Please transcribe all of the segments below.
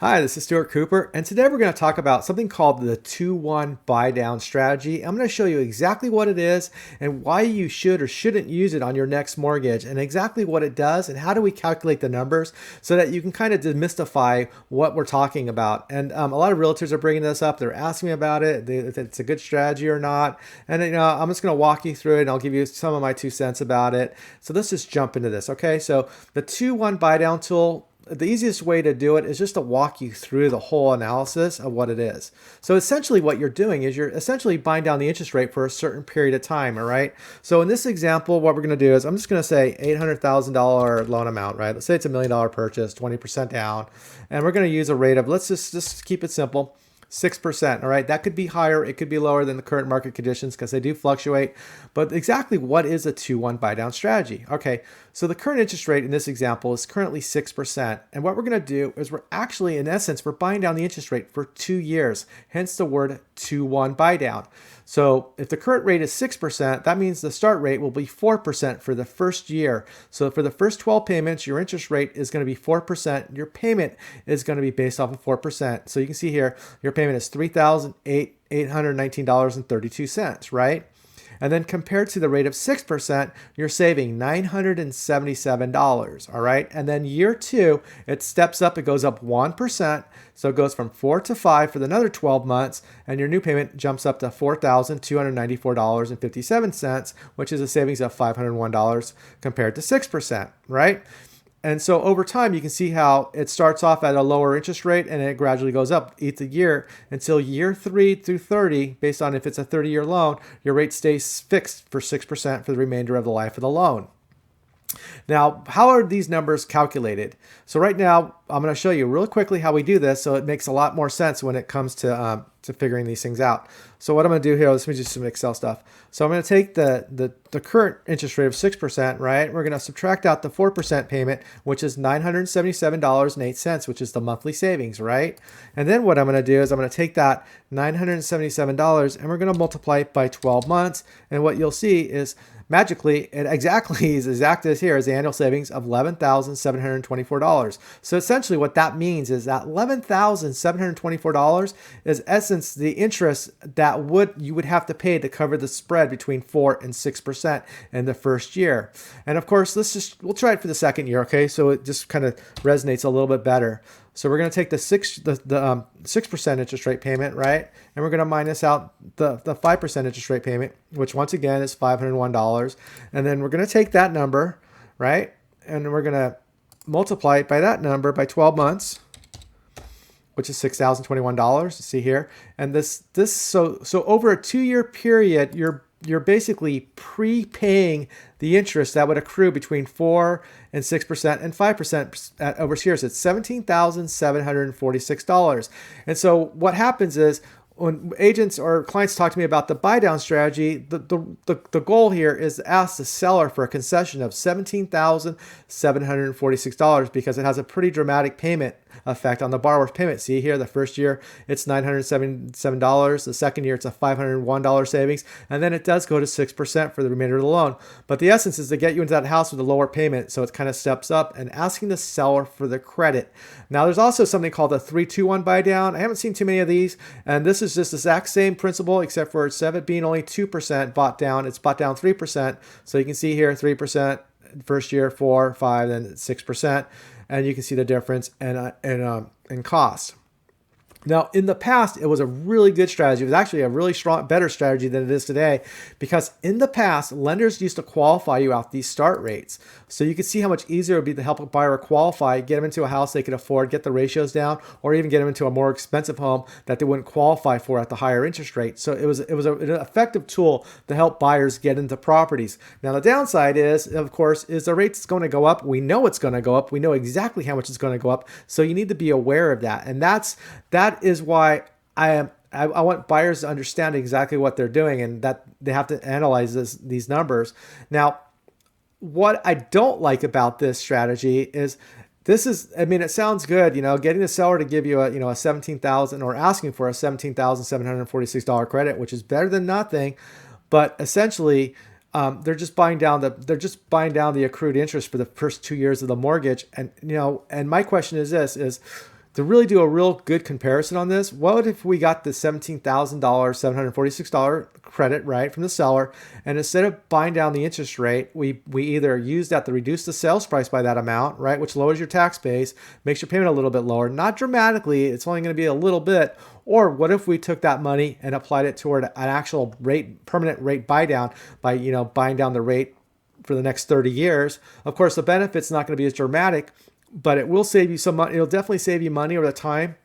Hi, this is Stuart Cooper, and today we're going to talk about something called the 2-1 buy down strategy. I'm going to show you exactly what it is and why you should or shouldn't use it on your next mortgage, and exactly what it does and how do we calculate the numbers so that you can kind of demystify what we're talking about. And a lot of realtors are bringing this up. They're asking me about it, if it's a good strategy or not. And I'm just going to walk you through it, and I'll give you some of my 2 cents about it. So let's just jump into this, okay? So the 2-1 buy down tool, the easiest way to do it is just to walk you through the whole analysis of what it is. So essentially what you're doing is you're essentially buying down the interest rate for a certain period of time, all right? So in this example, what we're going to do is I'm just going to say $800,000 loan amount, right? Let's say it's a $1 million purchase, 20% down, and we're going to use a rate of, let's just keep it simple, 6%. All right. That could be higher. It could be lower than the current market conditions because they do fluctuate. But exactly what is a 2-1 buy down strategy? Okay. So the current interest rate in this example is currently 6%. And what we're going to do is we're actually, in essence, we're buying down the interest rate for 2 years, hence the word 2-1 buy down. So if the current rate is 6%, that means the start rate will be 4% for the first year. So for the first 12 payments, your interest rate is going to be 4%. Your payment is going to be based off of 4%. So you can see here, your payment is $3,819.32, right? And then compared to the rate of 6%, you're saving $977, all right? And then year two, it steps up, it goes up 1%. So it goes from 4 to 5 for another 12 months, and your new payment jumps up to $4,294.57, which is a savings of $501 compared to 6%, right? And so over time, you can see how it starts off at a lower interest rate and it gradually goes up each year until year 3 through 30, based on if it's a 30-year loan, your rate stays fixed for 6% for the remainder of the life of the loan. Now, how are these numbers calculated? So right now, I'm going to show you really quickly how we do this so it makes a lot more sense when it comes to figuring these things out. So what I'm going to do here, let me just some Excel stuff. So I'm going to take the current interest rate of 6%, right? We're going to subtract out the 4% payment, which is $977.08, which is the monthly savings, right? And then what I'm going to do is I'm going to take that $977 and we're going to multiply it by 12 months. And what you'll see is magically, it exactly is exact as here is the annual savings of $11,724. So essentially what that means is that $11,724 is essence the interest that you would have to pay to cover the spread between 4 and 6% in the first year. And of course, we'll try it for the second year, okay? So it just kind of resonates a little bit better. So we're going to take the 6% interest rate payment, right? And we're going to minus out the 5% interest rate payment, which once again is $501. And then we're going to take that number, right? And we're going to multiply it by that number by 12 months, which is $6,021. See here. And so over a 2-year period, you're basically prepaying the interest that would accrue between 4 and 6% and 5% over years. It's $17,746. And so what happens is when agents or clients talk to me about the buy down strategy, the goal here is to ask the seller for a concession of $17,746 because it has a pretty dramatic payment effect on the borrower's payment. See here, the first year it's $977. The second year it's a $501 savings. And then it does go to 6% for the remainder of the loan. But the essence is to get you into that house with a lower payment. So it kind of steps up and asking the seller for the credit. Now there's also something called a 3-2-1 buy down. I haven't seen too many of these. And this is just the exact same principle, except for instead of it being only 2% bought down, it's bought down 3%. So you can see here 3%, first year 4, 5, then 6%. And you can see the difference in cost. Now, in the past, it was a really good strategy. It was actually a really strong, better strategy than it is today because in the past, lenders used to qualify you out these start rates. So you could see how much easier it would be to help a buyer qualify, get them into a house they could afford, get the ratios down, or even get them into a more expensive home that they wouldn't qualify for at the higher interest rate. So it was an effective tool to help buyers get into properties. Now, the downside is, of course, is the rate's going to go up. We know it's going to go up. We know exactly how much it's going to go up. So you need to be aware of that. And that is why I want buyers to understand exactly what they're doing and that they have to analyze these numbers. Now, what I don't like about this strategy is it sounds good, getting the seller to give you a $17,000 or asking for a $17,746 credit, which is better than nothing. But essentially, they're just buying down the accrued interest for the first 2 years of the mortgage. And my question is this: to really do a real good comparison on this, what if we got the $17,746 credit, right, from the seller, and instead of buying down the interest rate, we either use that to reduce the sales price by that amount, right, which lowers your tax base, makes your payment a little bit lower, not dramatically, it's only going to be a little bit. Or what if we took that money and applied it toward an actual rate, permanent rate buy down by, buying down the rate for the next 30 years? Of course, the benefit's not going to be as dramatic, but it will save you some money. It'll definitely save you money over the time.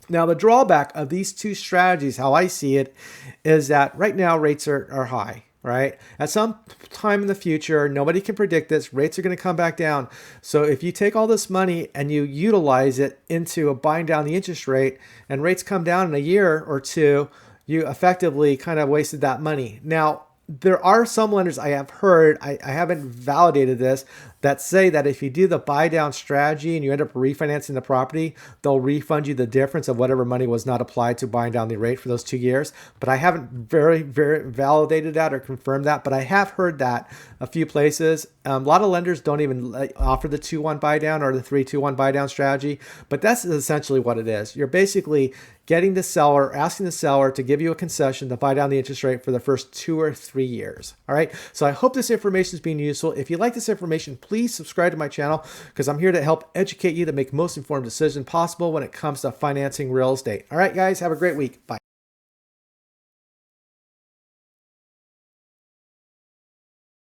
Now, the drawback of these two strategies, how I see it, is that right now rates are high, right? At some time in the future, nobody can predict this, rates are going to come back down. So if you take all this money and you utilize it into buying down the interest rate and rates come down in a year or two, you effectively kind of wasted that money. Now, there are some lenders I have heard, I haven't validated this, that say that if you do the buy down strategy and you end up refinancing the property, they'll refund you the difference of whatever money was not applied to buying down the rate for those 2 years. But I haven't very validated that or confirmed that, but I have heard that a few places. A lot of lenders don't even offer the 2-1 buy down or the 3-2-1 buy down strategy, but that's essentially what it is. You're basically asking the seller to give you a concession to buy down the interest rate for the first 2 or 3 years. All right. So I hope this information is being useful. If you like this information, please subscribe to my channel because I'm here to help educate you to make the most informed decision possible when it comes to financing real estate. All right, guys, have a great week. Bye.